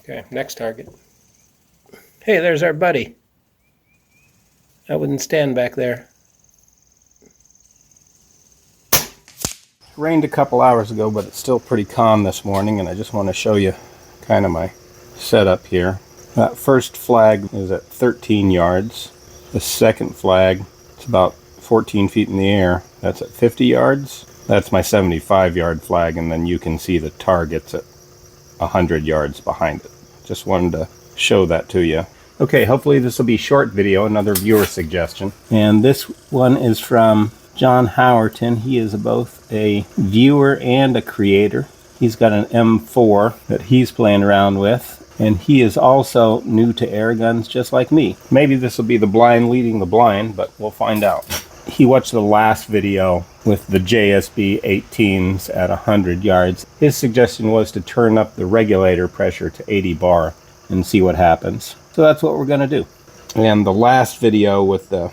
Okay, next target. Hey, there's our buddy. I wouldn't stand back there. It rained a couple hours ago, but it's still pretty calm this morning, and I just want to show you kind of my setup here. That first flag is at 13 yards. The second flag, it's about 14 feet in the air. That's at 50 yards. That's my 75-yard flag, and then you can see the targets at 100 yards behind it. Just wanted to show that to you. Okay, hopefully this will be a short video, another viewer suggestion. And this one is from John Howerton. He is both a viewer and a creator. He's got an M4 that he's playing around with, and he is also new to air guns just like me. Maybe this will be the blind leading the blind, but we'll find out. He watched the last video with the JSB 18s at 100 yards. His suggestion was to turn up the regulator pressure to 80 bar and see what happens. So that's what we're going to do. And the last video with the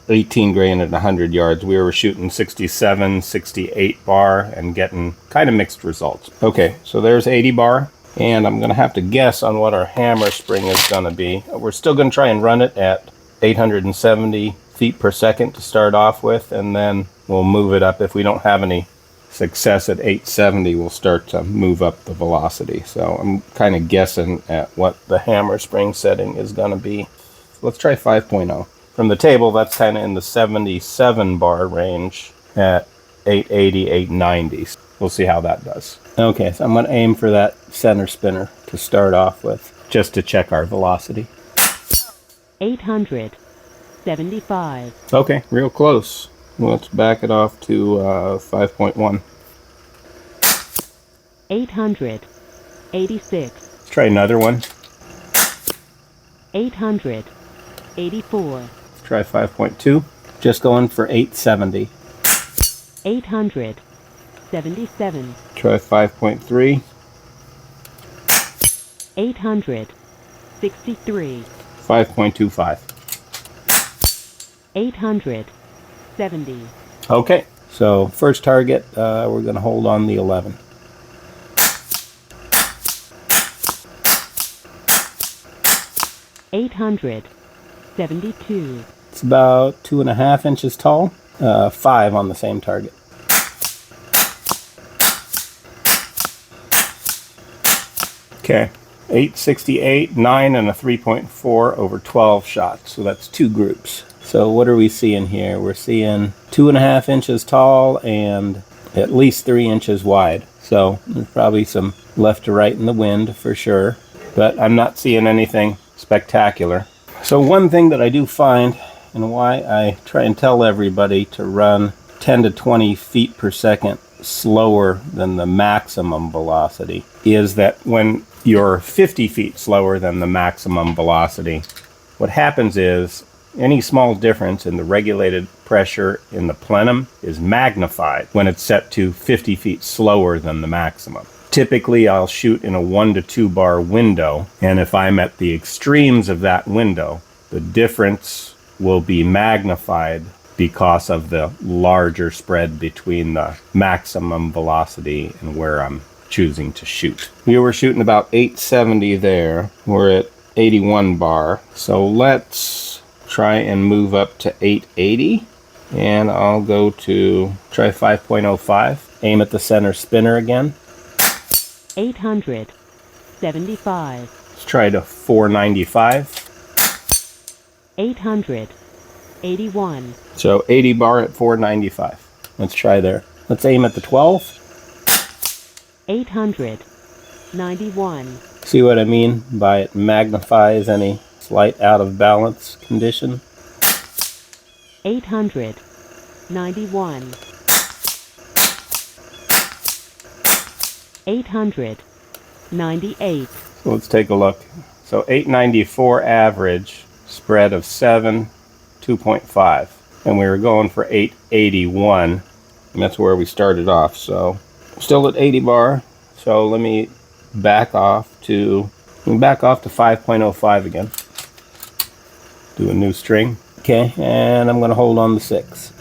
18 grain at 100 yards, we were shooting 67, 68 bar and getting kind of mixed results. Okay, so there's 80 bar. And I'm going to have to guess on what our hammer spring is going to be. We're still going to try and run it at 870 feet per second to start off with, and then we'll move it up. If we don't have any success at 870, we'll start to move up the velocity. So I'm kind of guessing at what the hammer spring setting is going to be. Let's try 5.0. From the table, that's kind of in the 77 bar range at 880, 890. We'll see how that does. Okay, so I'm going to aim for that center spinner to start off with, just to check our velocity. 875. Okay, real close. Let's back it off to 5.1. 886. Let's try another one. 884. Let's try 5.2. Just going for 870. 877. Try 5.3. 863. 5.25. 870. Okay, so first target, we're going to hold on the 11. $872. It's about 2.5 inches tall. 5 on the same target. Okay, 868, 9, and a 3.4 over 12 shots. So that's 2 groups. So what are we seeing here? We're seeing 2.5 inches tall and at least 3 inches wide. So there's probably some left to right in the wind for sure, but I'm not seeing anything spectacular. So one thing that I do find, and why I try and tell everybody to run 10 to 20 feet per second slower than the maximum velocity, is that when you're 50 feet slower than the maximum velocity, what happens is any small difference in the regulated pressure in the plenum is magnified when it's set to 50 feet slower than the maximum. Typically, I'll shoot in a 1 to 2 bar window, and if I'm at the extremes of that window, the difference will be magnified because of the larger spread between the maximum velocity and where I'm choosing to shoot. We were shooting about 870 there. We're at 81 bar. So let's try and move up to 880. And I'll go to try 5.05. Aim at the center spinner again. 875. Let's try to 495. 881. So 80 bar at 495. Let's try there. Let's aim at the 12. 891. See what I mean by it magnifies any slight out of balance condition? 891. 898. So let's take a look. So 894 average, spread of 7, 2.5. And we were going for 881. And that's where we started off. So still at 80 bar. So let me back off to 5.05 again. Do a new string. Okay, and I'm going to hold on the 6.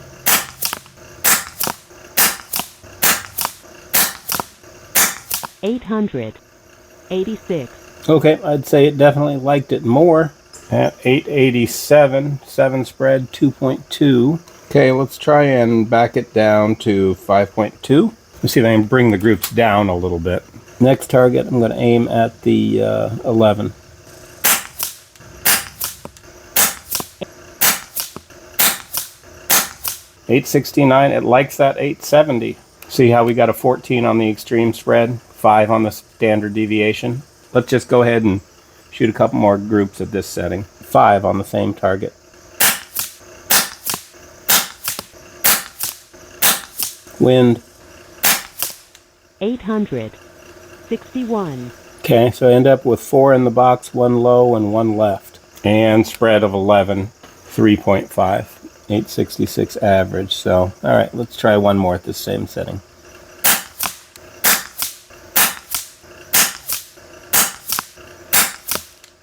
$886. Okay, I'd say it definitely liked it more at 887, 7 spread, 2.2. Okay, let's try and back it down to 5.2. Let's see if I can bring the groups down a little bit. Next target, I'm going to aim at the 11. $869, it likes that 870. See how we got a 14 on the extreme spread, 5 on the standard deviation? Let's just go ahead and shoot a couple more groups at this setting. 5 on the same target. Wind. 861. Okay, so I end up with 4 in the box, 1 low and 1 left. And spread of 11, 3.5. 866 average. So, all right, let's try one more at this same setting.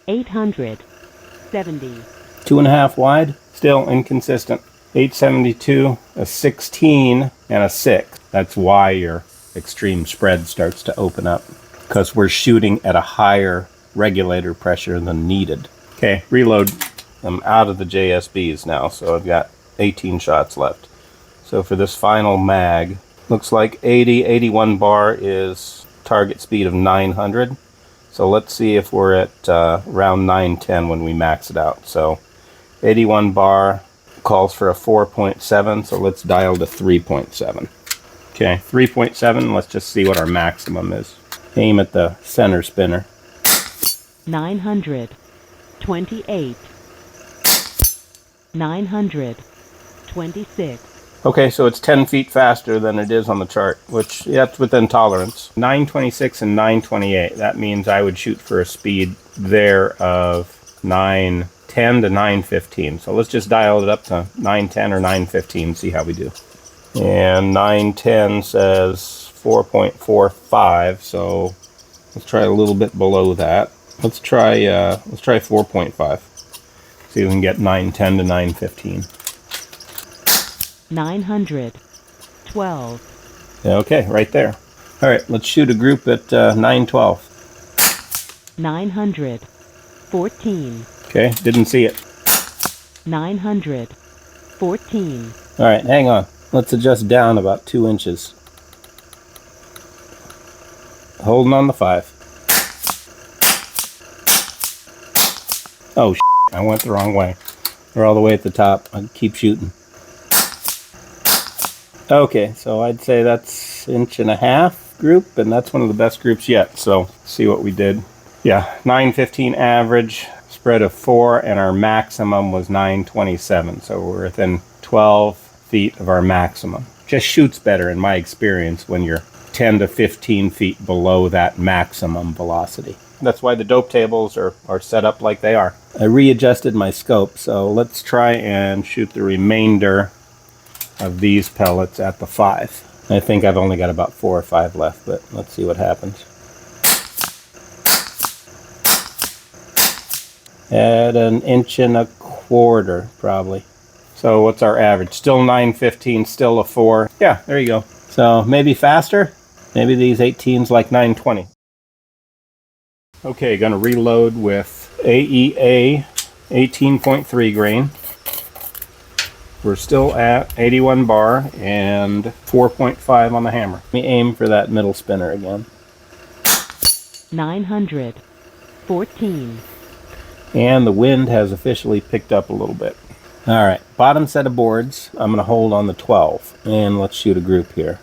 $870. 2.5 wide, still inconsistent. 872, a 16, and a 6. That's why your extreme spread starts to open up, because we're shooting at a higher regulator pressure than needed. Okay, reload. I'm out of the JSBs now, so I've got 18 shots left. So for this final mag, looks like 81 bar is target speed of 900. So let's see if we're at around 910 when we max it out. So 81 bar calls for a 4.7, so let's dial to 3.7. Okay, 3.7, let's just see what our maximum is. Aim at the center spinner. 928. 926. Okay, so it's 10 feet faster than it is on the chart, which, yeah, it's within tolerance. 926 and 928, that means I would shoot for a speed there of 910 to 915. So let's just dial it up to 910 or 915, see how we do. And 910 says 4.45, so let's try a little bit below that. Let's try 4.5. See if we can get 910 to 915. 912. Okay, right there. All right, let's shoot a group at 912. 914. Okay, didn't see it. 914. All right, hang on. Let's adjust down about 2 inches. Holding on the 5. Oh, I went the wrong way. We're all the way at the top. I'll keep shooting. Okay, so I'd say that's 1.5 inch group, and that's one of the best groups yet. So, see what we did. Yeah, 915 average, spread of 4, and our maximum was 927. So we're within 12 feet of our maximum. Just shoots better in my experience when you're 10 to 15 feet below that maximum velocity. That's why the dope tables are set up like they are. I readjusted my scope, so let's try and shoot the remainder of these pellets at the 5. I think I've only got about 4 or 5 left, but let's see what happens. At 1.25 inches, probably. So what's our average? Still 915, still a 4. Yeah, there you go. So maybe faster. Maybe these 18s like 920. Okay, gonna reload with AEA 18.3 grain. We're still at 81 bar and 4.5 on the hammer. Let me aim for that middle spinner again. 914. And the wind has officially picked up a little bit. All right, bottom set of boards. I'm gonna hold on the 12, and let's shoot a group here.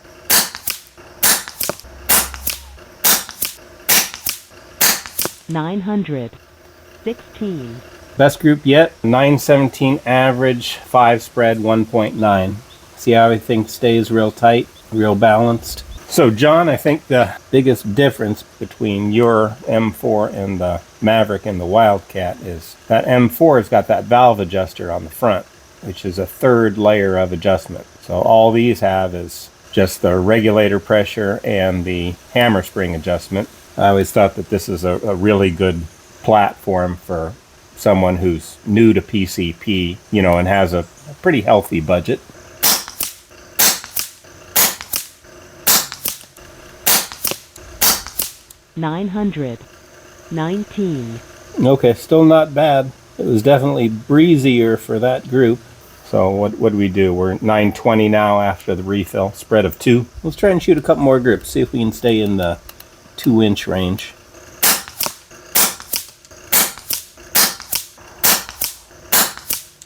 $916. Best group yet, 917 average, 5 spread, 1.9. See how everything stays real tight, real balanced? So John, I think the biggest difference between your M4 and the Maverick and the Wildcat is that M4 has got that valve adjuster on the front, which is a 3rd layer of adjustment. So all these have is just the regulator pressure and the hammer spring adjustment. I always thought that this is a really good platform for someone who's new to PCP, you know, and has a pretty healthy budget. $900. 19. Okay, still not bad. It was definitely breezier for that group. So what do we do? We're at 920 now after the refill. Spread of 2. Let's try and shoot a couple more groups. See if we can stay in the 2-inch range.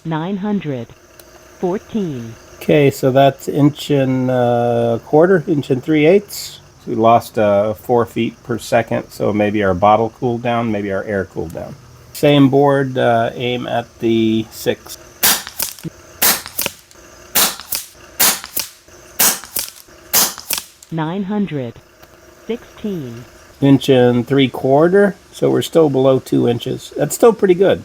$914. Okay, so that's inch and a quarter, inch and 3/8. We lost 4 feet per second, so maybe our bottle cooled down, maybe our air cooled down. Same board, aim at the 6. $916. Inch and 3/4, so we're still below 2 inches. That's still pretty good,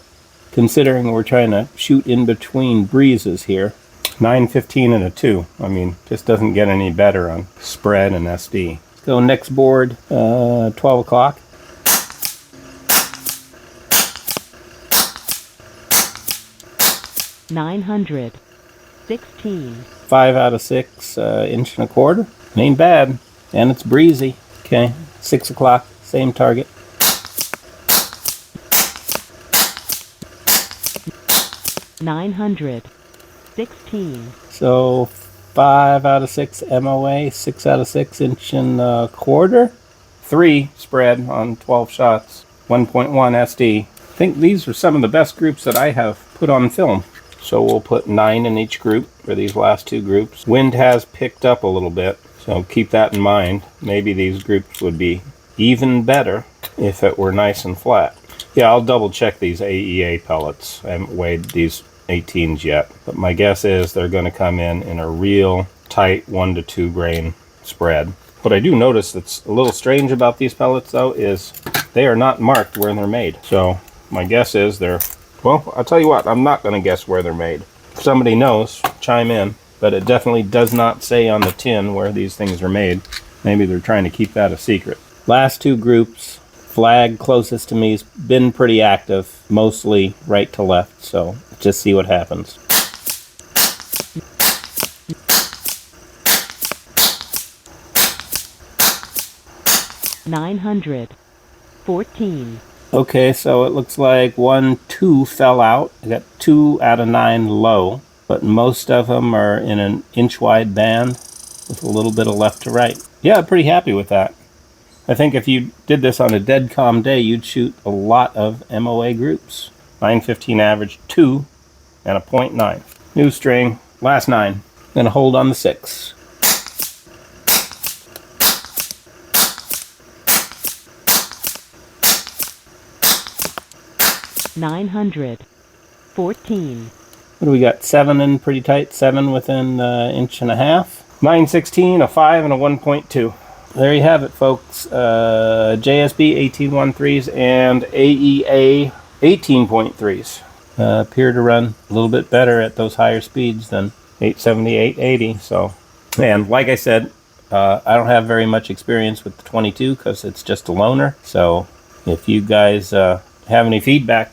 considering we're trying to shoot in between breezes here. 915 and a 2. I mean, just doesn't get any better on spread and SD. Let's go next board, 12 o'clock. $916. 5 out of 6, inch and a quarter. It ain't bad, and it's breezy. Okay, 6 o'clock, same target. $916. So 5 out of 6 MOA, 6 out of 6 inch and a quarter. 3 spread on 12 shots, 1.1 SD. I think these are some of the best groups that I have put on film. So we'll put 9 in each group for these last 2 groups. Wind has picked up a little bit, so keep that in mind. Maybe these groups would be even better if it were nice and flat. Yeah, I'll double check these AEA pellets. I haven't weighed these 18s yet, but my guess is they're going to come in a real tight 1 to 2 grain spread. What I do notice that's a little strange about these pellets, though, is they are not marked where they're made. So my guess is they're, well, I'll tell you what, I'm not going to guess where they're made. If somebody knows, chime in, but it definitely does not say on the tin where these things are made. Maybe they're trying to keep that a secret. Last 2 groups, flag closest to me's been pretty active, mostly right to left, so just see what happens. $914. Okay, so it looks like 1, 2 fell out. I got 2 out of 9 low, but most of them are in an inch wide band with a little bit of left to right. Yeah, pretty happy with that. I think if you did this on a dead calm day, you'd shoot a lot of MOA groups. 915 average, 2 and a 0.9. New string, last 9. Gonna hold on the 6. $914. What do we got? 7 in pretty tight, 7 within inch and a half. 916, a 5, and a 1.2. There you have it, folks. JSB 1813s and AEA 18.3s appear to run a little bit better at those higher speeds than 870, 880. So, and like I said, I don't have very much experience with the 22 because it's just a loaner. So if you guys have any feedback,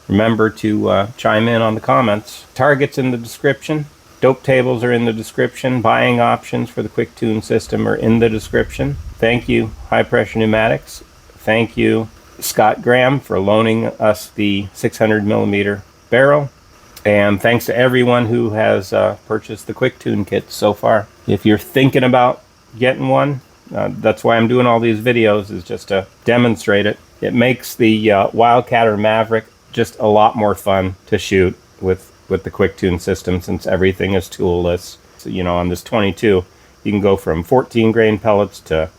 remember to chime in on the comments. Targets in the description. Dope tables are in the description. Buying options for the quick tune system are in the description. Thank you, High Pressure Pneumatics. Thank you, Scott Graham, for loaning us the 600 millimeter barrel. And thanks to everyone who has purchased the quick tune kits so far. If you're thinking about getting one, that's why I'm doing all these videos, is just to demonstrate it. It makes the Wildcat or Maverick just a lot more fun to shoot with the quick tune system, since everything is toolless. So, you know, on this 22, you can go from 14 grain pellets to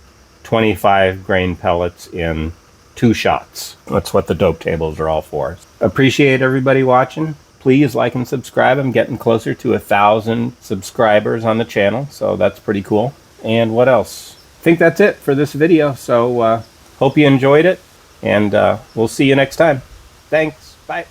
25 grain pellets in 2 shots. That's what the dope tables are all for. Appreciate everybody watching. Please like and subscribe. I'm getting closer to 1,000 subscribers on the channel, so that's pretty cool. And what else? I think that's it for this video. So hope you enjoyed it, and we'll see you next time. Thanks. Bye.